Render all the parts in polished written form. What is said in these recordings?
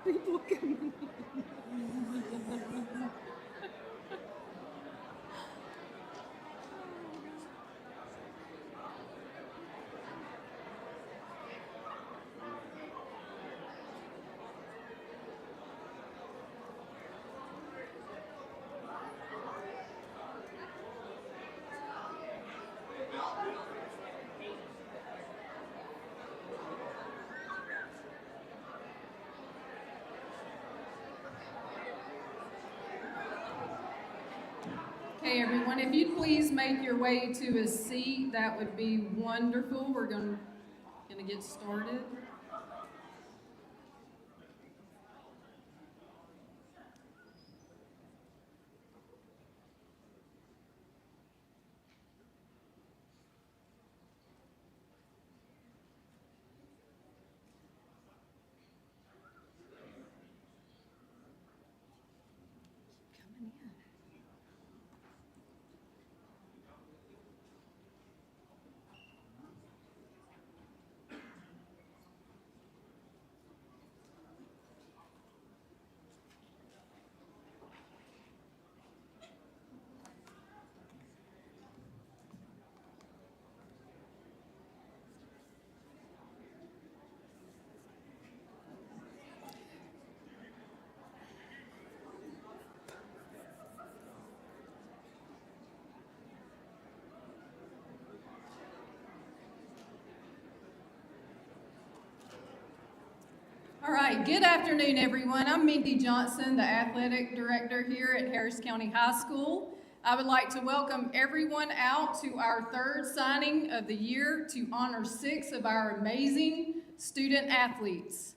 People coming. Okay, everyone, if you'd please make your way to a seat, that would be wonderful. We're going to get started. Coming in. All right, good afternoon, everyone. I'm Mindy Johnson, the athletic director here at Harris County High School. I would like to welcome everyone out to our third signing of the year to honor 6 of our amazing student athletes.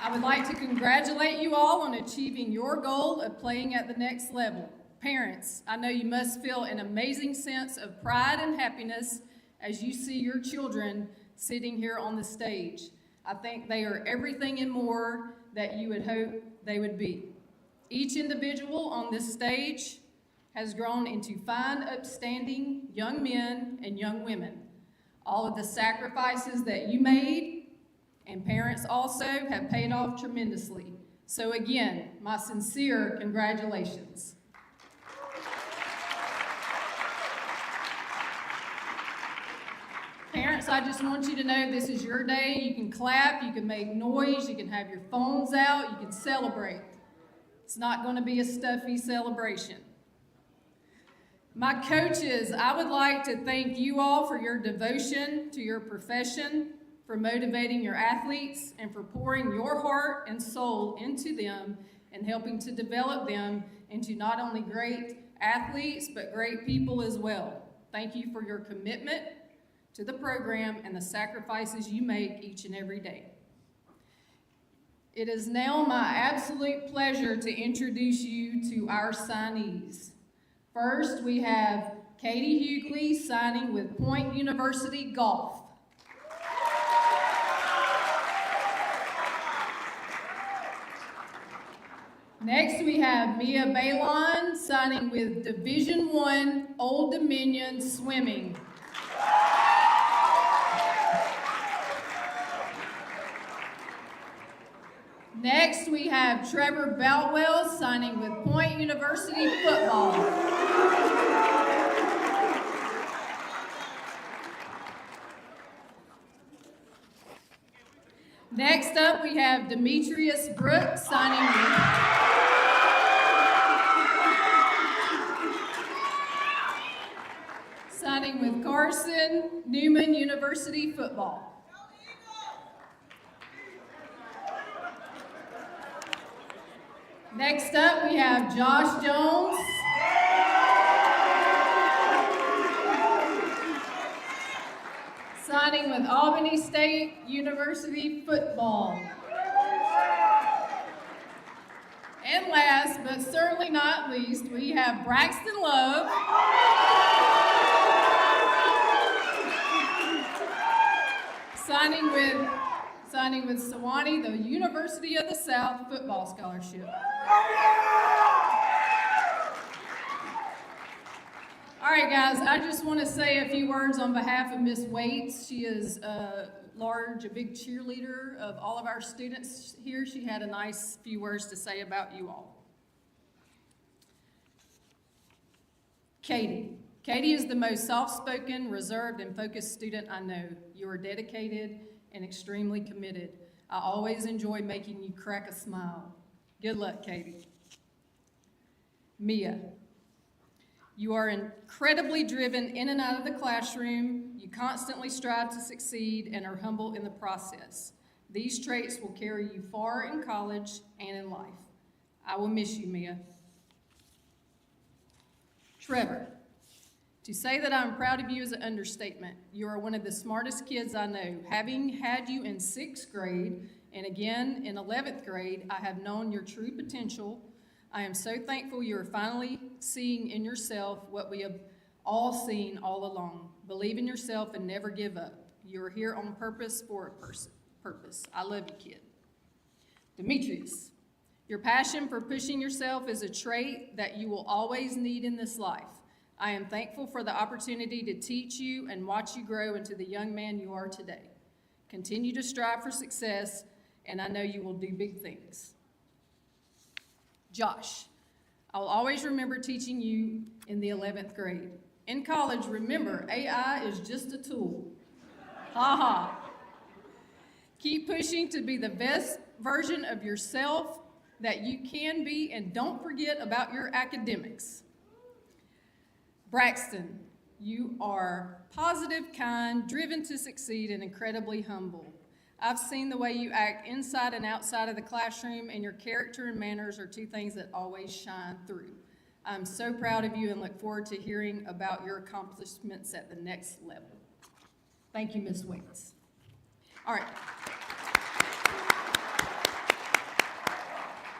I would like to congratulate you all on achieving your goal of playing at the next level. Parents, I know you must feel an amazing sense of pride and happiness as you see your children sitting here on the stage. I think they are everything and more that you would hope they would be. Each individual on this stage has grown into fine, upstanding young men and young women. All of the sacrifices that you made and parents also have paid off tremendously. So again, my sincere congratulations. Parents, I just want you to know this is your day. You can clap, you can make noise, you can have your phones out, you can celebrate. It's not going to be a stuffy celebration. My coaches, I would like to thank you all for your devotion to your profession, for motivating your athletes, and for pouring your heart and soul into them and helping to develop them into not only great athletes, but great people as well. Thank you for your commitment to the program and the sacrifices you make each and every day. It is now my absolute pleasure to introduce you to our signees. First, we have Katie Hughley signing with Point University Golf. Next, we have Mia Balon signing with Division I Old Dominion Swimming. Next, we have Trevor Boutwell signing with Point University Football. Next up, we have Demetrius Brooks signing with Carson Newman University Football. Next up, we have Josh Jones signing with Albany State University Football. And last, but certainly not least, we have Braxton Love signing with Sewanee, the University of the South football scholarship. All right, guys, I just want to say a few words on behalf of Miss Waits. She is a big cheerleader of all of our students here. She had a nice few words to say about you all. Katie. Katie is the most soft-spoken, reserved, and focused student I know. You are dedicated and extremely committed. I always enjoy making you crack a smile. Good luck, Katie. Mia. You are incredibly driven in and out of the classroom. You constantly strive to succeed and are humble in the process. These traits will carry you far in college and in life. I will miss you, Mia. Trevor. To say that I'm proud of you is an understatement. You are one of the smartest kids I know. Having had you in 6th grade and again in 11th grade, I have known your true potential. I am so thankful you are finally seeing in yourself what we have all seen all along. Believe in yourself and never give up. You are here on purpose for a purpose. I love you, kid. Demetrius. Your passion for pushing yourself is a trait that you will always need in this life. I am thankful for the opportunity to teach you and watch you grow into the young man you are today. Continue to strive for success, and I know you will do big things. Josh, I will always remember teaching you in the 11th grade. In college, remember, AI is just a tool. Ha ha. Keep pushing to be the best version of yourself that you can be, and don't forget about your academics. Braxton, you are positive, kind, driven to succeed, and incredibly humble. I've seen the way you act inside and outside of the classroom, and your character and manners are two things that always shine through. I'm so proud of you and look forward to hearing about your accomplishments at the next level. Thank you, Ms. Waits. All right.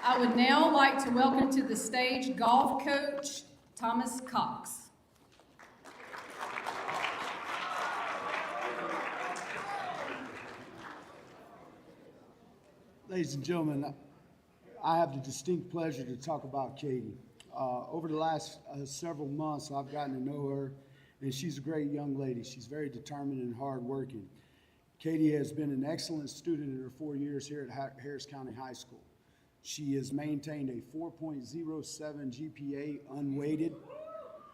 I would now like to welcome to the stage golf coach Thomas Cox. Ladies and gentlemen, I have the distinct pleasure to talk about Katie. Over the last several months, I've gotten to know her, and she's a great young lady. She's very determined and hardworking. Katie has been an excellent student in her 4 years here at Harris County High School. She has maintained a 4.07 GPA unweighted.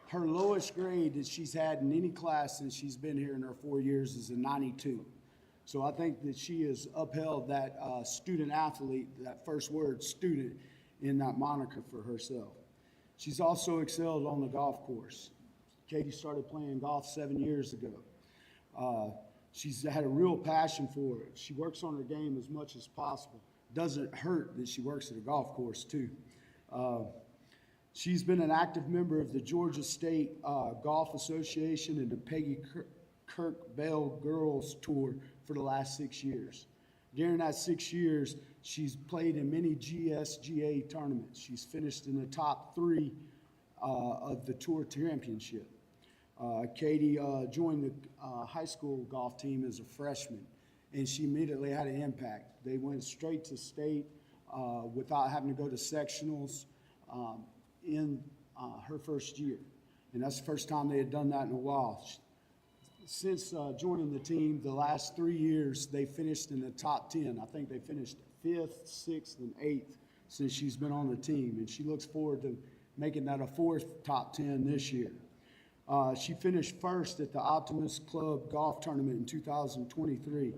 Her lowest grade that she's had in any class since she's been here in her 4 years is a 92. So I think that she has upheld that student athlete, that first word student, in that moniker for herself. She's also excelled on the golf course. Katie started playing golf 7 years ago. She's had a real passion for it. She works on her game as much as possible. Doesn't hurt that she works at a golf course too. She's been an active member of the Georgia State Golf Association and the Peggy Kirk Bell Girls Tour for the last 6 years. During that 6 years, she's played in many GSGA tournaments. She's finished in the top 3 of the tour championship. Katie joined the high school golf team as a freshman, and she immediately had an impact. They went straight to state without having to go to sectionals in her first year. And that's the first time they had done that in a while. Since joining the team, the last 3 years, they finished in the top 10. I think they finished 5th, 6th, and 8th since she's been on the team, and she looks forward to making that a 4th top 10 this year. She finished first at the Optimus Club Golf Tournament in 2023.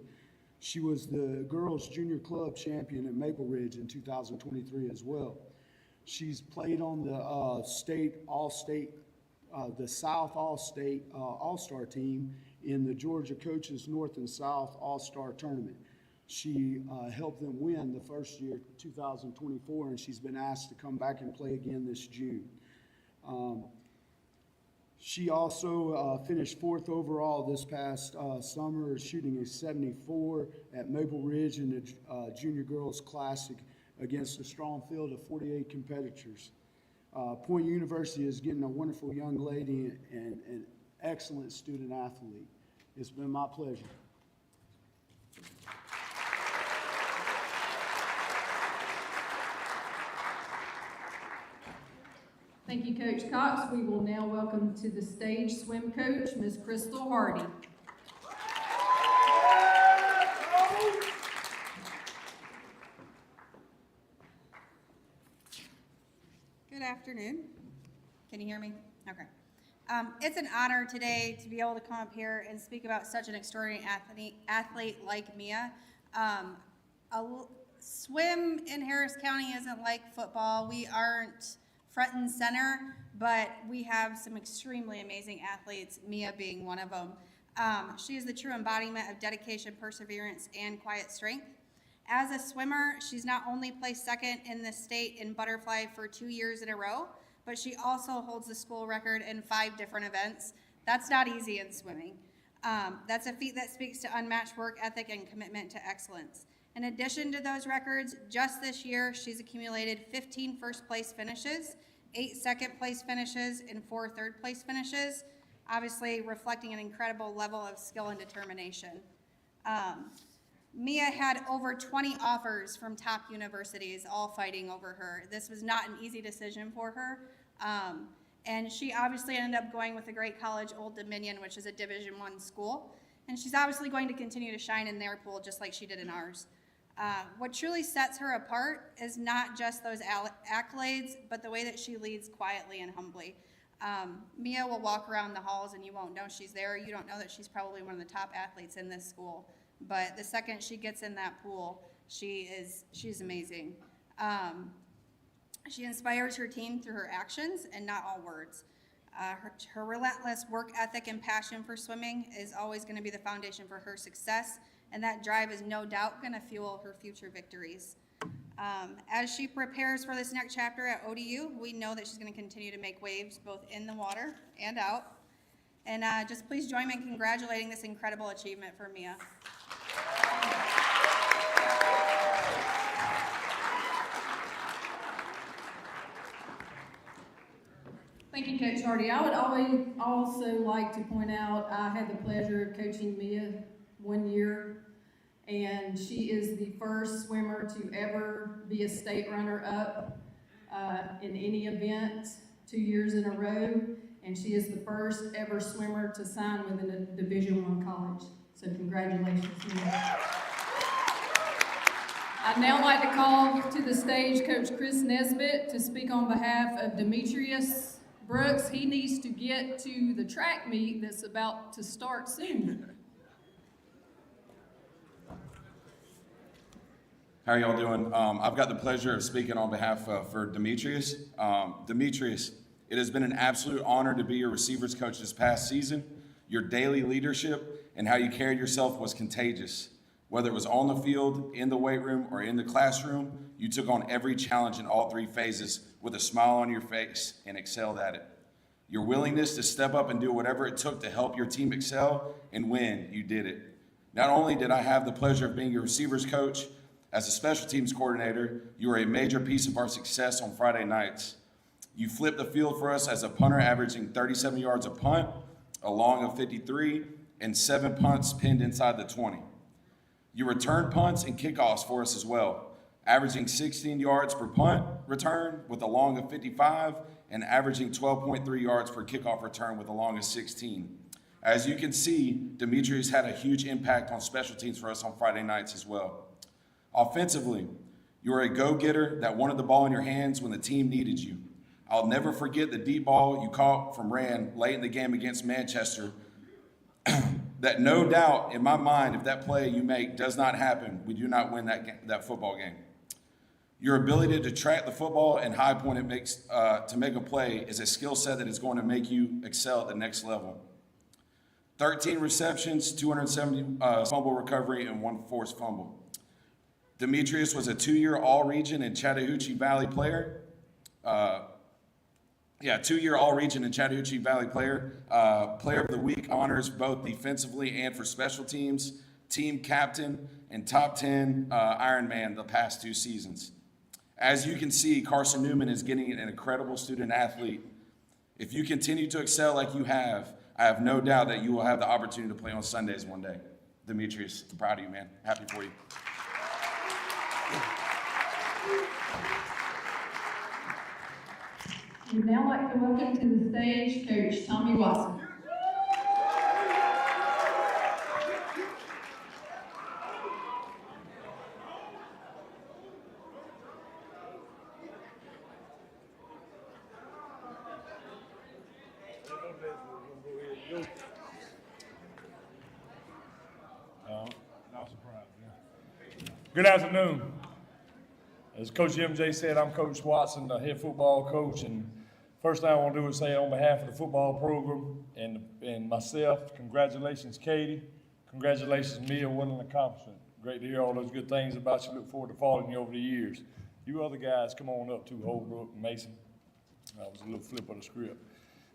She was the girls' junior club champion at Maple Ridge in 2023 as well. She's played on the state all-state the South All-State All-Star team in the Georgia Coaches North and South All-Star Tournament. She helped them win the first year, 2024, and she's been asked to come back and play again this June. She also finished 4th overall this past summer, shooting a 74 at Maple Ridge in the Junior Girls Classic against a strong field of 48 competitors. Point University is getting a wonderful young lady and an excellent student athlete. It's been my pleasure. Thank you, Coach Cox. We will now welcome to the stage swim coach, Ms. Crystal Hardy. Good afternoon. Can you hear me? Okay. It's an honor today to be able to come up here and speak about such an extraordinary athlete like Mia. Swim in Harris County isn't like football. We aren't front and center, but we have some extremely amazing athletes, Mia being one of them. She is the true embodiment of dedication, perseverance, and quiet strength. As a swimmer, she's not only placed second in the state in butterfly for 2 years in a row, but she also holds the school record in 5 different events. That's not easy in swimming. That's a feat that speaks to unmatched work ethic and commitment to excellence. In addition to those records, just this year, she's accumulated 15 first place finishes, 8 second place finishes, and 4 third place finishes, obviously reflecting an incredible level of skill and determination. Mia had over 20 offers from top universities, all fighting over her. This was not an easy decision for her. And she obviously ended up going with a great college, Old Dominion, which is a Division I school. And she's obviously going to continue to shine in their pool just like she did in ours. What truly sets her apart is not just those accolades, but the way that she leads quietly and humbly. Mia will walk around the halls and you won't know she's there. You don't know that she's probably one of the top athletes in this school. But the second she gets in that pool, she's amazing. She inspires her team through her actions and not all words. Her relentless work ethic and passion for swimming is always going to be the foundation for her success, and that drive is no doubt going to fuel her future victories. As she prepares for this next chapter at ODU, we know that she's going to continue to make waves both in the water and out. And just please join me in congratulating this incredible achievement for Mia. Thank you, Coach Hardy. I would also like to point out, I had the pleasure of coaching Mia 1 year, and she is the first swimmer to ever be a state runner-up in any event 2 years in a row, and she is the first ever swimmer to sign with a Division I college. So congratulations, Mia. I'd now like to call to the stage Coach Chris Nesbitt to speak on behalf of Demetrius Brooks. He needs to get to the track meet that's about to start soon. How are y'all doing? I've got the pleasure of speaking on behalf for Demetrius. Demetrius, it has been an absolute honor to be your receivers coach this past season. Your daily leadership and how you carried yourself was contagious. Whether it was on the field, in the weight room, or in the classroom, you took on every challenge in all 3 phases with a smile on your face and excelled at it. Your willingness to step up and do whatever it took to help your team excel and win, you did it. Not only did I have the pleasure of being your receivers coach, as a special teams coordinator, you were a major piece of our success on Friday nights. You flipped the field for us as a punter, averaging 37 yards a punt, a long of 53, and 7 punts pinned inside the 20. You returned punts and kickoffs for us as well, averaging 16 yards per punt return with a long of 55 and averaging 12.3 yards per kickoff return with a long of 16. As you can see, Demetrius had a huge impact on special teams for us on Friday nights as well. Offensively, you were a go-getter that wanted the ball in your hands when the team needed you. I'll never forget the deep ball you caught from Rand late in the game against Manchester. That no doubt in my mind, if that play you make does not happen, we do not win that football game. Your ability to track the football and high point it makes to make a play is a skill set that is going to make you excel at the next level. 13 receptions, 270 fumble recovery, and 1 forced fumble. Demetrius was a 2-year All-Region and Chattahoochee Valley player. 2-year All-Region and Chattahoochee Valley player. Player of the Week honors both defensively and for special teams. Team captain and top 10 Ironman the past 2 seasons. As you can see, Carson Newman is getting an incredible student athlete. If you continue to excel like you have, I have no doubt that you will have the opportunity to play on Sundays one day. Demetrius, I'm proud of you, man. Happy for you. We'd now like to welcome to the stage Coach Tommy Watson. Not surprised, yeah. Good afternoon. As Coach MJ said, I'm Coach Watson, the head football coach, and first thing I want to do is say on behalf of the football program and myself, congratulations, Katie. Congratulations, Mia, what an accomplishment. Great to hear all those good things about you. Look forward to following you over the years. You other guys, come on up too, Holbrook and Mason. That was a little flip of the script.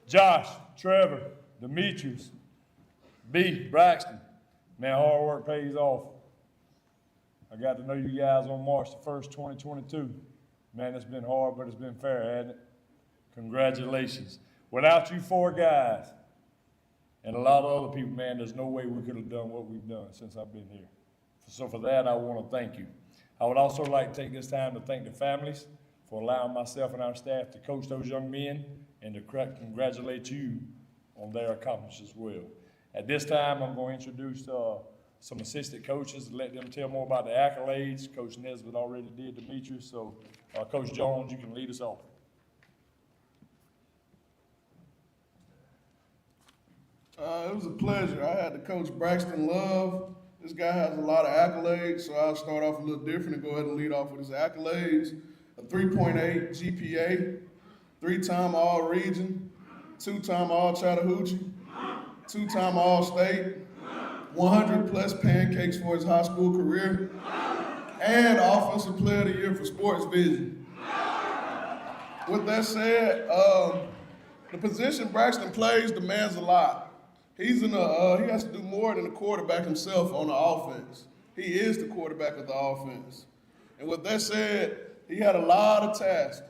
Josh, Trevor, Demetrius, B, Braxton. Man, hard work pays off. I got to know you guys on March the 1st, 2022. Man, it's been hard, but it's been fair, hasn't it? Congratulations. Without you four guys and a lot of other people, man, there's no way we could have done what we've done since I've been here. So for that, I want to thank you. I would also like to take this time to thank the families for allowing myself and our staff to coach those young men and to congratulate you on their accomplishments as well. At this time, I'm going to introduce some assistant coaches and let them tell more about the accolades. Coach Nesbitt already did, Demetrius, so Coach Jones, you can lead us off. It was a pleasure. I had to coach Braxton Love. This guy has a lot of accolades, so I'll start off a little different and go ahead and lead off with his accolades. A 3.8 GPA, 3-time All-Region, 2-time All-Chattahoochee, 2-time All-State, 100-plus pancakes for his high school career, and Offensive Player of the Year for Sports Vision. With that said, the position Braxton plays demands a lot. He has to do more than the quarterback himself on the offense. He is the quarterback of the offense. And with that said, he had a lot of tasks.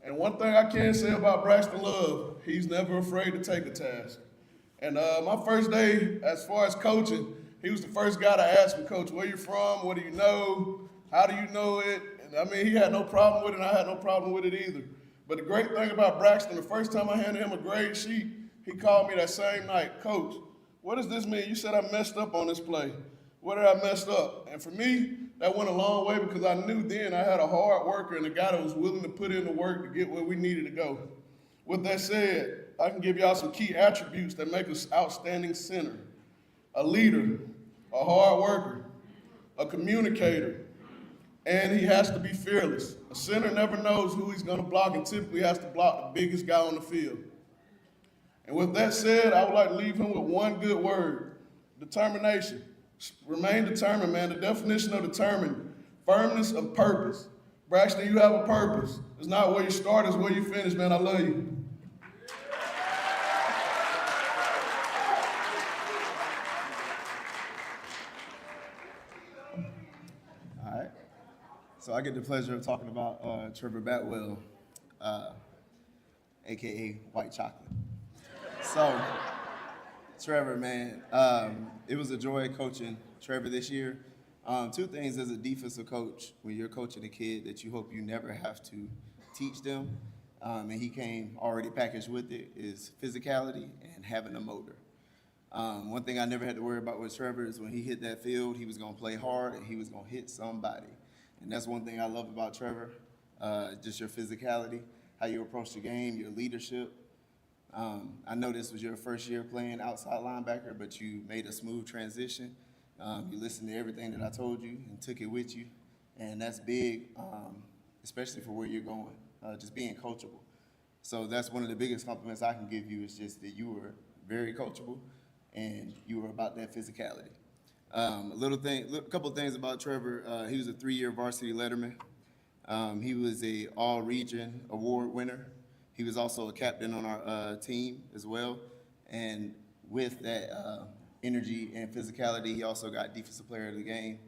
And one thing I can say about Braxton Love, he's never afraid to take a task. And my first day, as far as coaching, he was the first guy to ask me, Coach, where you from? What do you know? How do you know it? And I mean, he had no problem with it, and I had no problem with it either. But the great thing about Braxton, the first time I handed him a grade sheet, he called me that same night, Coach, what does this mean? You said I messed up on this play. What did I mess up? And for me, that went a long way because I knew then I had a hard worker and a guy that was willing to put in the work to get where we needed to go. With that said, I can give y'all some key attributes that make us outstanding center. A leader, a hard worker, a communicator, and he has to be fearless. A center never knows who he's going to block and typically has to block the biggest guy on the field. And with that said, I would like to leave him with one good word, determination. Remain determined, man. The definition of determined, firmness of purpose. Braxton, you have a purpose. It's not where you start, it's where you finish, man. I love you. All right. So I get the pleasure of talking about Trevor Batwell, AKA White Chocolate. So, Trevor, man, it was a joy coaching Trevor this year. Two things as a defensive coach, when you're coaching a kid that you hope you never have to teach them, and he came already packaged with it, is physicality and having a motor. One thing I never had to worry about with Trevor is when he hit that field, he was going to play hard and he was going to hit somebody. And that's one thing I love about Trevor, just your physicality, how you approach the game, your leadership. I know this was your first year playing outside linebacker, but you made a smooth transition. You listened to everything that I told you and took it with you. And that's big, especially for where you're going, just being coachable. So that's one of the biggest compliments I can give you is just that you were very coachable and you were about that physicality. A couple of things about Trevor. He was a 3-year varsity letterman. He was a all-region award winner. He was also a captain on our team as well. And with that energy and physicality, he also got Defensive Player of the Game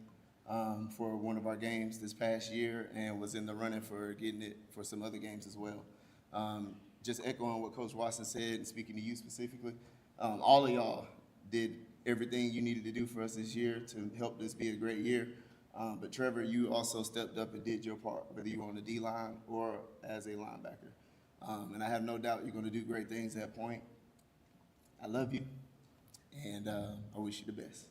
for one of our games this past year and was in the running for getting it for some other games as well. Just echoing what Coach Watson said and speaking to you specifically, all of y'all did everything you needed to do for us this year to help this be a great year. But Trevor, you also stepped up and did your part, whether you were on the D-line or as a linebacker. And I have no doubt you're going to do great things at Point. I love you, and I wish you the best.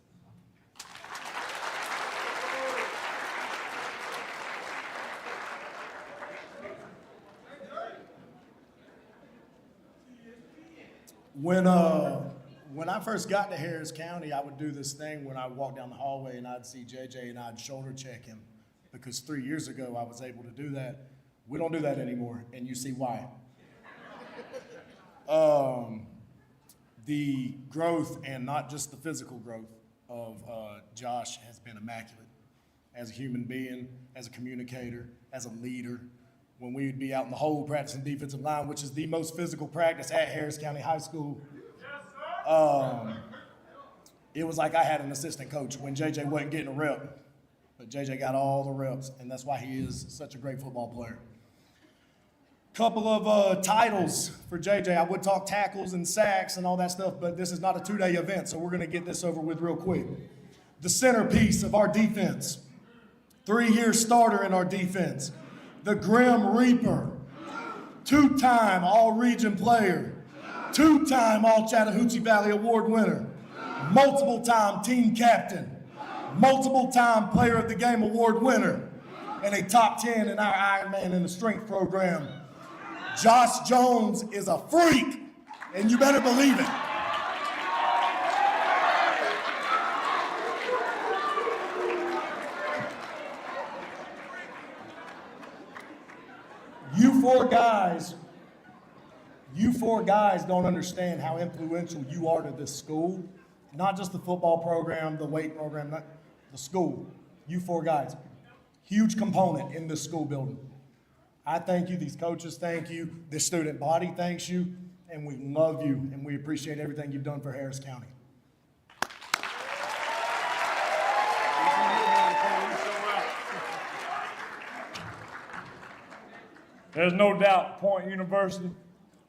When I first got to Harris County, I would do this thing when I walked down the hallway and I'd see JJ and I'd shoulder check him, because 3 years ago I was able to do that. We don't do that anymore, and you see why. The growth, and not just the physical growth, of Josh has been immaculate. As a human being, as a communicator, as a leader. When we would be out in the hole practicing defensive line, which is the most physical practice at Harris County High School, it was like I had an assistant coach when JJ wasn't getting a rep. But JJ got all the reps, and that's why he is such a great football player. Couple of titles for JJ. I would talk tackles and sacks and all that stuff, but this is not a two-day event, so we're going to get this over with real quick. The centerpiece of our defense, 3-year starter in our defense, the Grim Reaper, 2-time All-Region player, 2-time All-Chattahoochee Valley Award winner, multiple-time team captain, multiple-time Player of the Game Award winner, and a top 10 in our Ironman in the strength program. Josh Jones is a freak, and you better believe it. You four guys don't understand how influential you are to this school. Not just the football program, the weight program, not the school. You 4 guys, huge component in this school building. I thank you, these coaches thank you, the student body thanks you, and we love you, and we appreciate everything you've done for Harris County. There's no doubt Point University,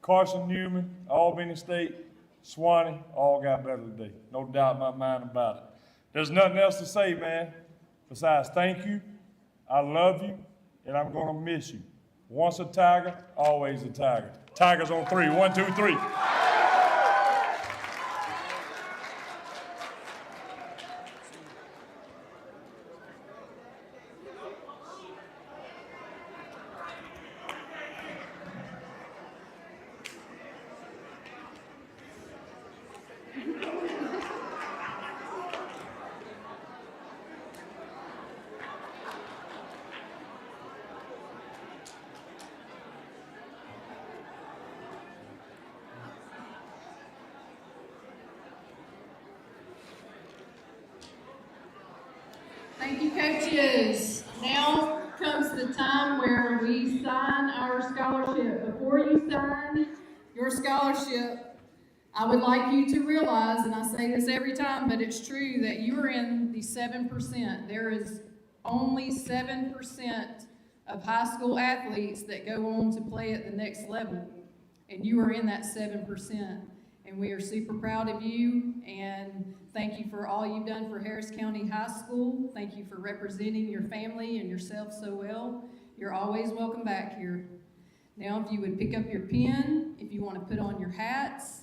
Carson Newman, Albany State, Swanee, all got better today. No doubt in my mind about it. There's nothing else to say, man, besides thank you, I love you, and I'm going to miss you. Once a Tiger, always a Tiger. Tigers on 3. 1, 2, 3. Thank you, coaches. Now comes the time where we sign our scholarship. Before you sign your scholarship, I would like you to realize, and I say this every time, but it's true, that you are in the 7%. There is only 7% of high school athletes that go on to play at the next level, and you are in that 7%. And we are super proud of you, and thank you for all you've done for Harris County High School. Thank you for representing your family and yourself so well. You're always welcome back here. Now, if you would pick up your pen, if you want to put on your hats,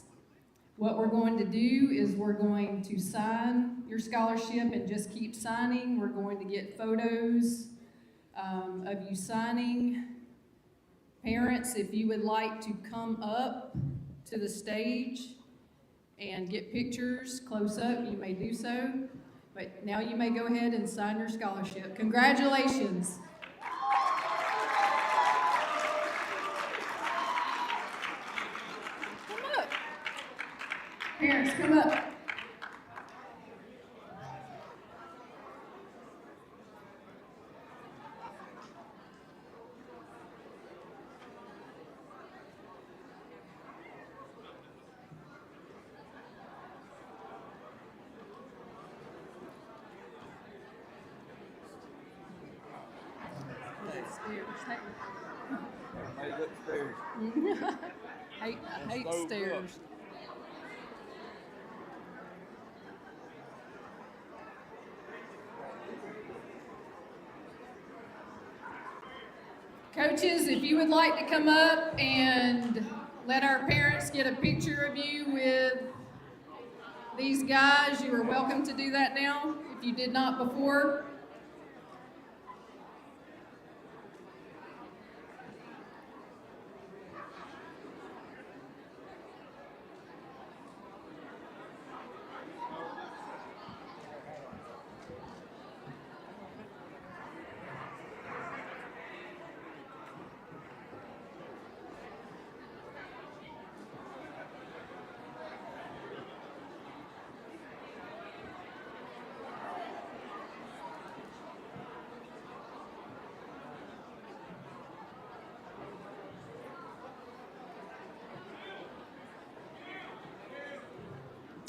what we're going to do is we're going to sign your scholarship and just keep signing. We're going to get photos of you signing. Parents, if you would like to come up to the stage and get pictures close up, you may do so. But now you may go ahead and sign your scholarship. Congratulations. Come up. Parents, come up. I hate stairs. Coaches, if you would like to come up and let our parents get a picture of you with these guys, you are welcome to do that now if you did not before.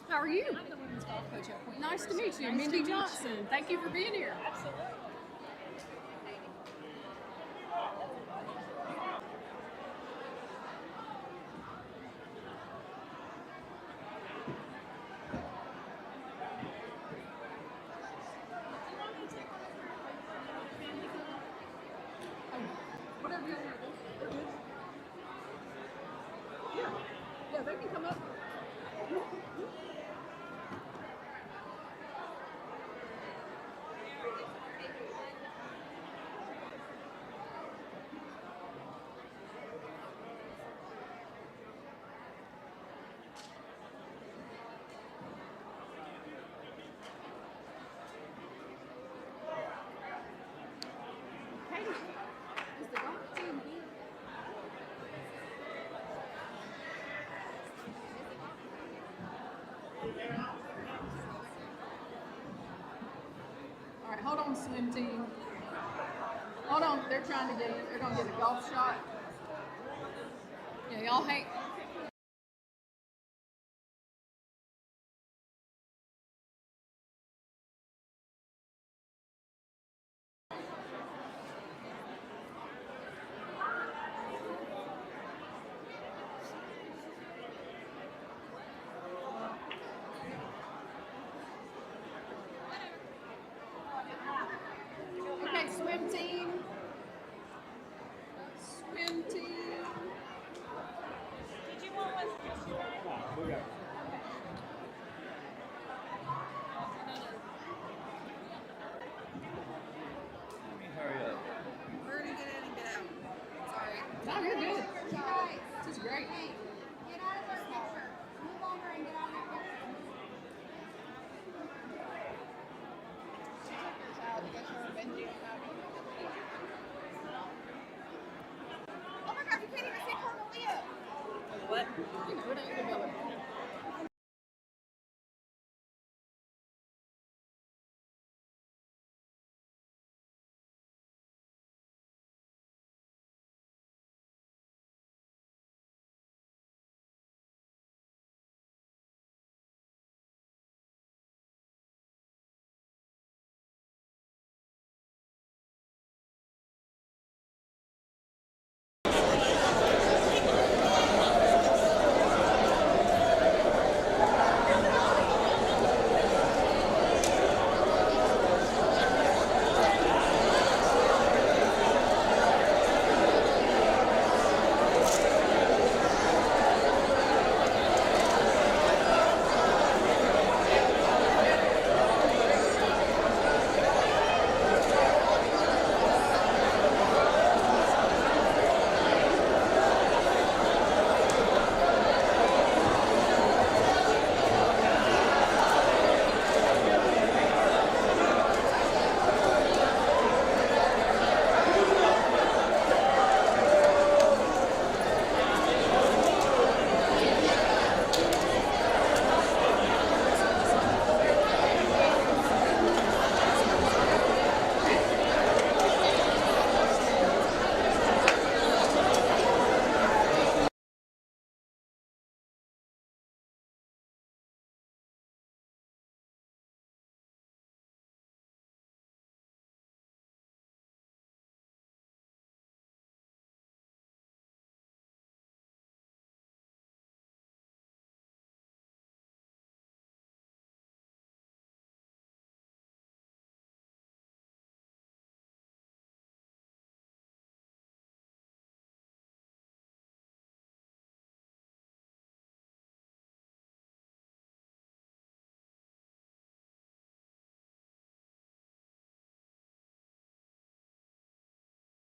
How are you? I'm the women's golf coach at Point. Nice to meet you. Mindy Johnson. Thank you for being here. Absolutely. Whatever you want to do. They're good. Yeah, they can come up. Is the golf team here? All right, hold on, Slim Team. Hold on, they're trying to they're gonna get a golf shot. Yeah, y'all hang. Okay, swim team. Swim team. Did you want one? We're gonna get in and get out. Sorry. No, you're good. This is great. Get out of this picture. Move over and get out of that picture. Oh my God, you can't even see Cornelia. You know, it ain't developed.